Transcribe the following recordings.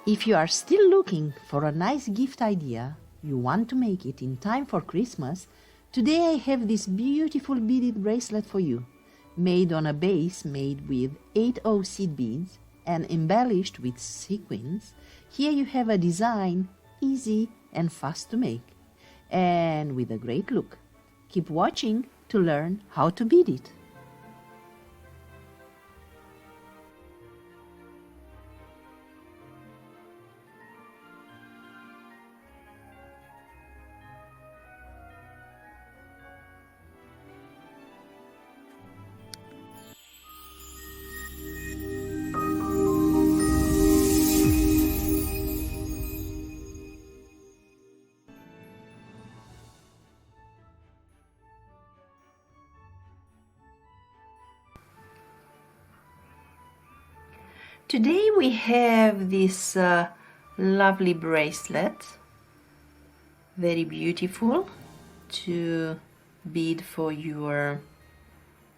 If you are still looking for a nice gift idea, you want to make it in time for Christmas, today I have this beautiful beaded bracelet for you, made on a base made with 8/0 seed beads and embellished with sequins. Here you have a design easy and fast to make, and with a great look. Keep watching to learn how to bead it. Today we have this lovely bracelet, very beautiful, to bead for your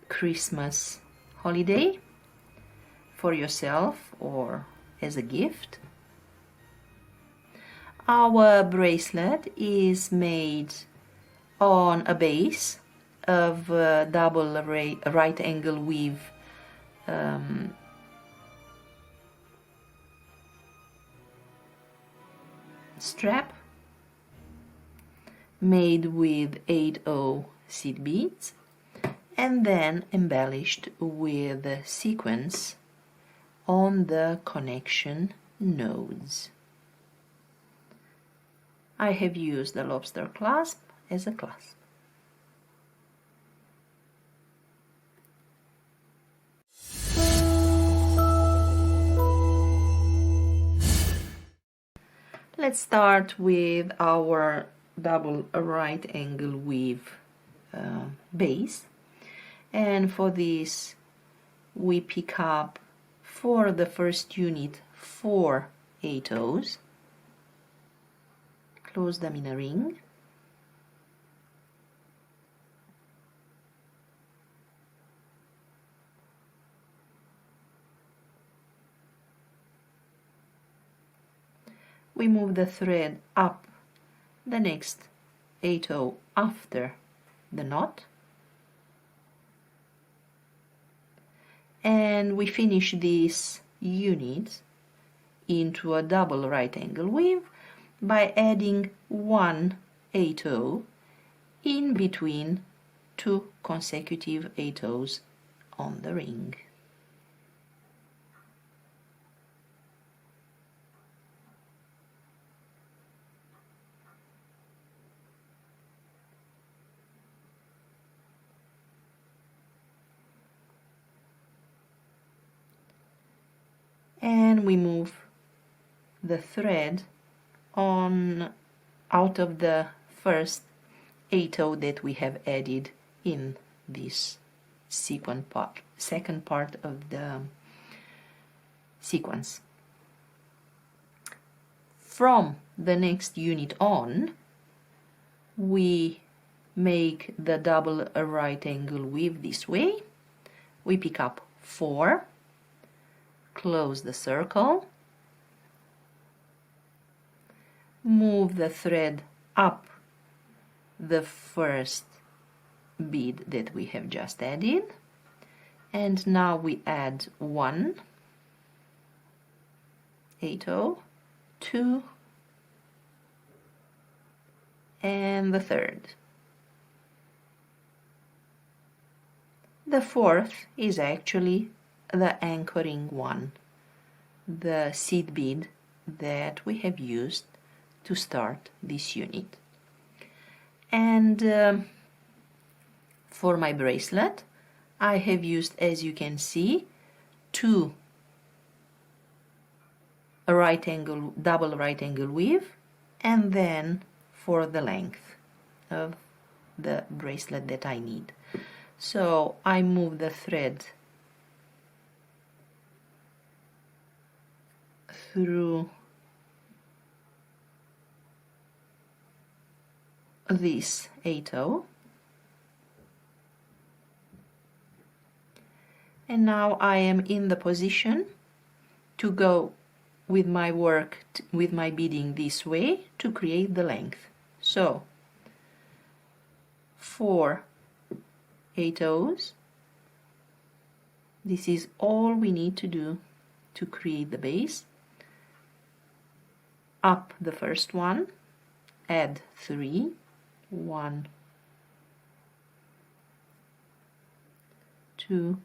Christmas holiday, for yourself or as a gift. Our bracelet is made on a base of double right angle weave strap made with 8/0 seed beads and then embellished with sequins on the connection nodes. I have used the lobster clasp as a clasp. Let's start with our double right angle weave base, and for this we pick up for the first unit 4 8/0s, close them in a ring, we move the thread up the next 8/0 after the knot, and we finish this unit into a double right angle weave by adding 1 8/0 in between 2 consecutive 8/0s on the ring. And we move the thread on out of the first 8/0 that we have added in this second part of the sequence. From the next unit on, we make the double right angle weave this way. We pick up 4, close the circle, move the thread up the first bead that we have just added, and now we add 1 8/0, 2, and the third. The fourth is actually the anchoring one, the seed bead that we have used to start this unit. And for my bracelet I have used, as you can see, 2 double right angle weave, and then for the length of the bracelet that I need. So I move the thread through this 8/0, and now I am in the position to go with my work, with my beading this way to create the length. So 4 8/0s. This is all we need to do to create the base. Up the first one, add 3, 1, 2,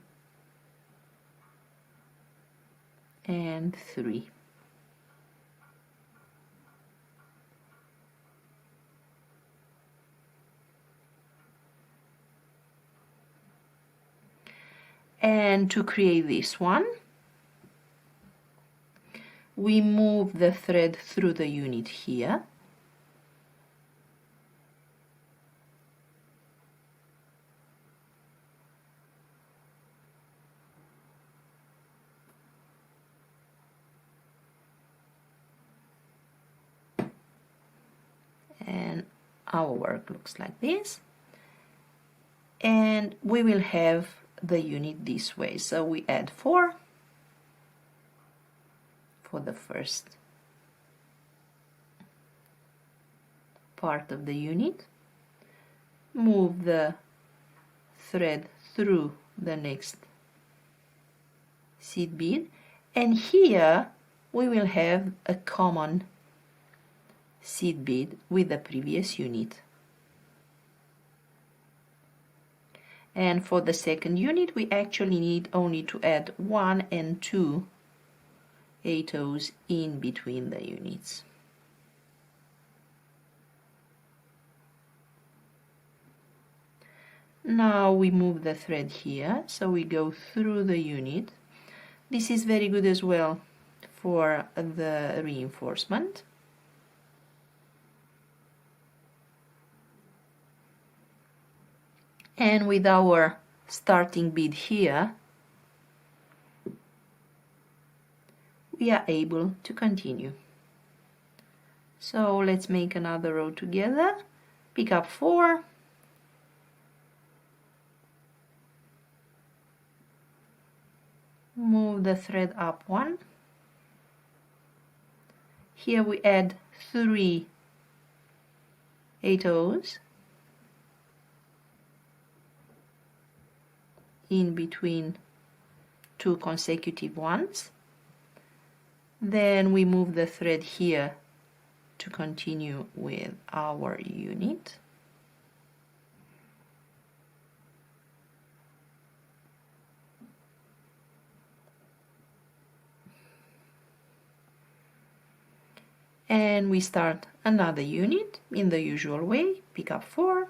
and 3. And to create this one, we move the thread through the unit here. And our work looks like this. And we will have the unit this way. So we add 4 for the first part of the unit, move the thread through the next seed bead, and here we will have a common seed bead with the previous unit. And for the second unit, we actually need only to add 1 and 2 8/0s in between the units. Now we move the thread here, so we go through the unit. This is very good as well for the reinforcement. And with our starting bead here, we are able to continue. So let's make another row together. Pick up 4, move the thread up 1. Here we add 3 8/0s in between 2 consecutive ones. Then we move the thread here to continue with our unit. And we start another unit in the usual way. Pick up 4,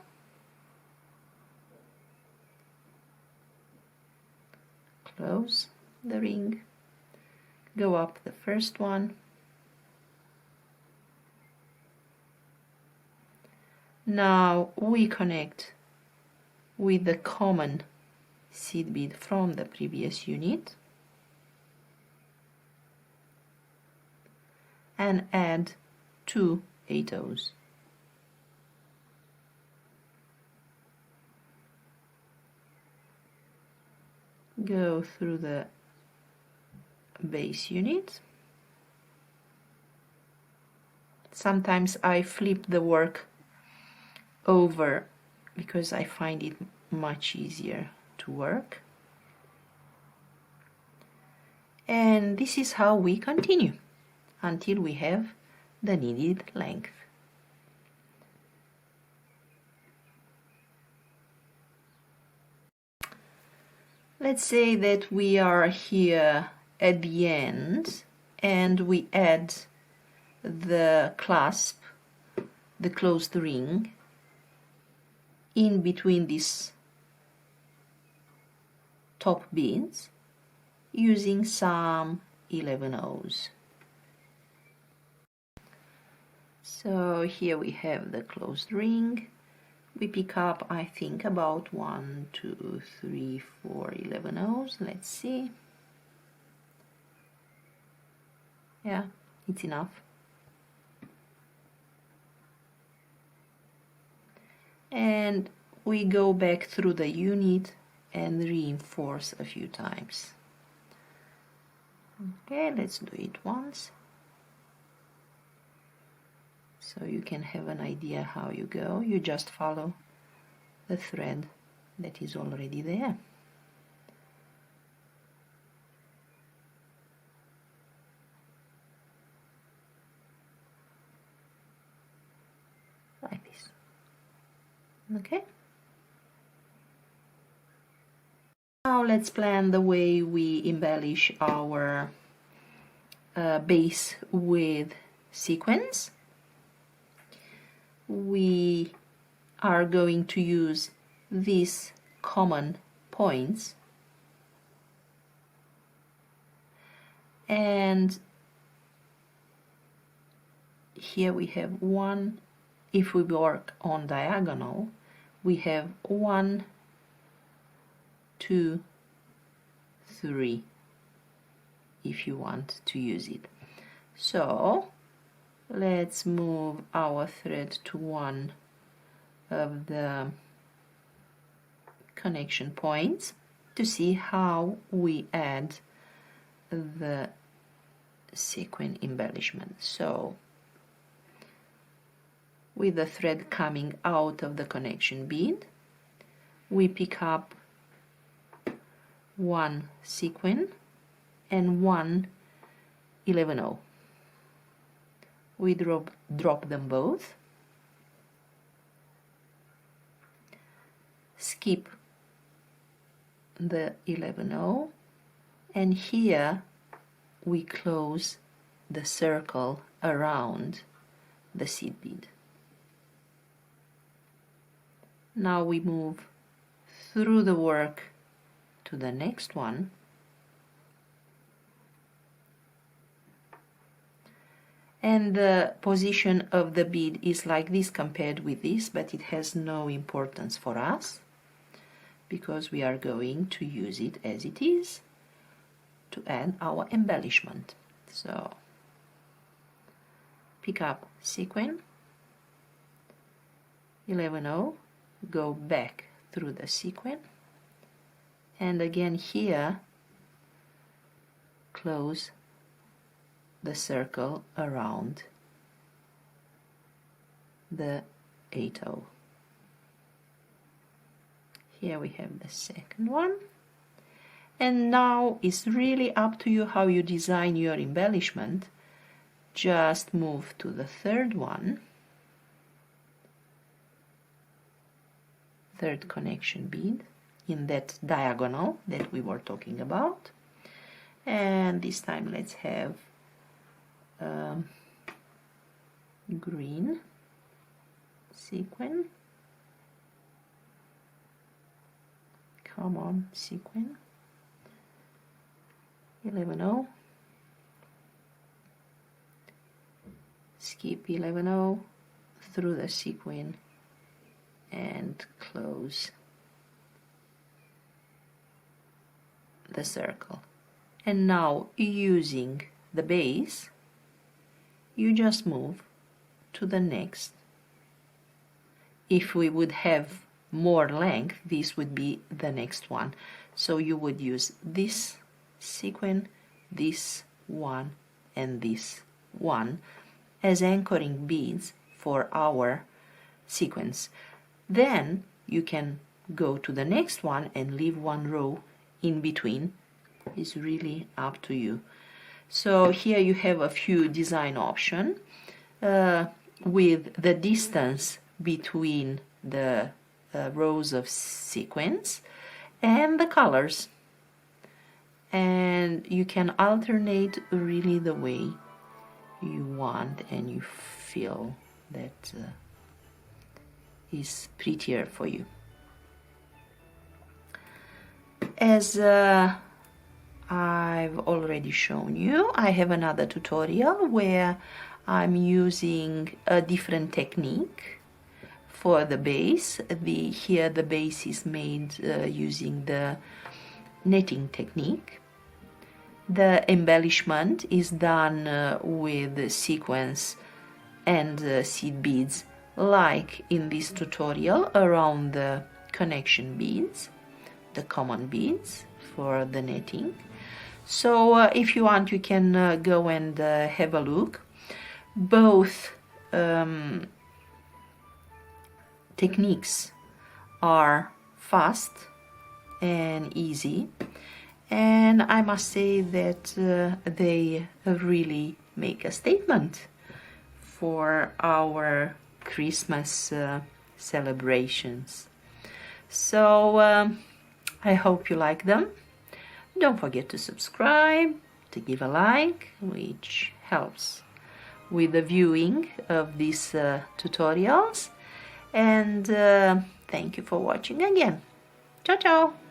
close the ring, go up the first one, now we connect with the common seed bead from the previous unit and add 2 8/0s. Go through the base unit. Sometimes I flip the work over because I find it much easier to work. And this is how we continue until we have the needed length. Let's say that we are here at the end and we add the clasp, the closed ring, in between these top beads using some 11/0s. So here we have the closed ring. We pick up, I think, about 1, 2, 3, 4 11/0s. Let's see. Yeah, it's enough. And we go back through the unit and reinforce a few times. Okay, let's do it once. So you can have an idea how you go. You just follow the thread that is already there. Like this. Okay? Now let's plan the way we embellish our base with sequins. We are going to use these common points, and here we have one. If we work on diagonal, we have 1, 2, 3 if you want to use it. So let's move our thread to one of the connection points to see how we add the sequin embellishment. So with the thread coming out of the connection bead, we pick up one sequin and one 11/0. We drop them both, skip the 11/0, and here we close the circle around the seed bead. Now we move through the work to the next one, and the position of the bead is like this compared with this, but it has no importance for us because we are going to use it as it is to add our embellishment. So pick up sequin, 11/0, go back through the sequin, and again here close the circle around the 8/0. Here we have the second one, and now it's really up to you how you design your embellishment. Just move to the third one, third connection bead in that diagonal that we were talking about, and this time let's have green sequin. Come on, sequin, 11/0, skip 11/0 through the sequin and close the circle. And now, using the base, you just move to the next. If we would have more length, this would be the next one. So you would use this sequin, this one, and this one as anchoring beads for our sequence. Then you can go to the next one and leave one row in between. It's really up to you. So here you have a few design options with the distance between the rows of sequins and the colors, and you can alternate really the way you want and you feel that is prettier for you. As I've already shown you, I have another tutorial where I'm using a different technique for the base. Here the base is made using the netting technique. The embellishment is done with sequins and seed beads, like in this tutorial, around the connection beads, the common beads for the netting. So if you want, you can go and have a look. Both techniques are fast and easy, and I must say that they really make a statement for our Christmas celebrations. So I hope you like them. Don't forget to subscribe, to give a like, which helps with the viewing of these tutorials. And thank you for watching again. Ciao, ciao!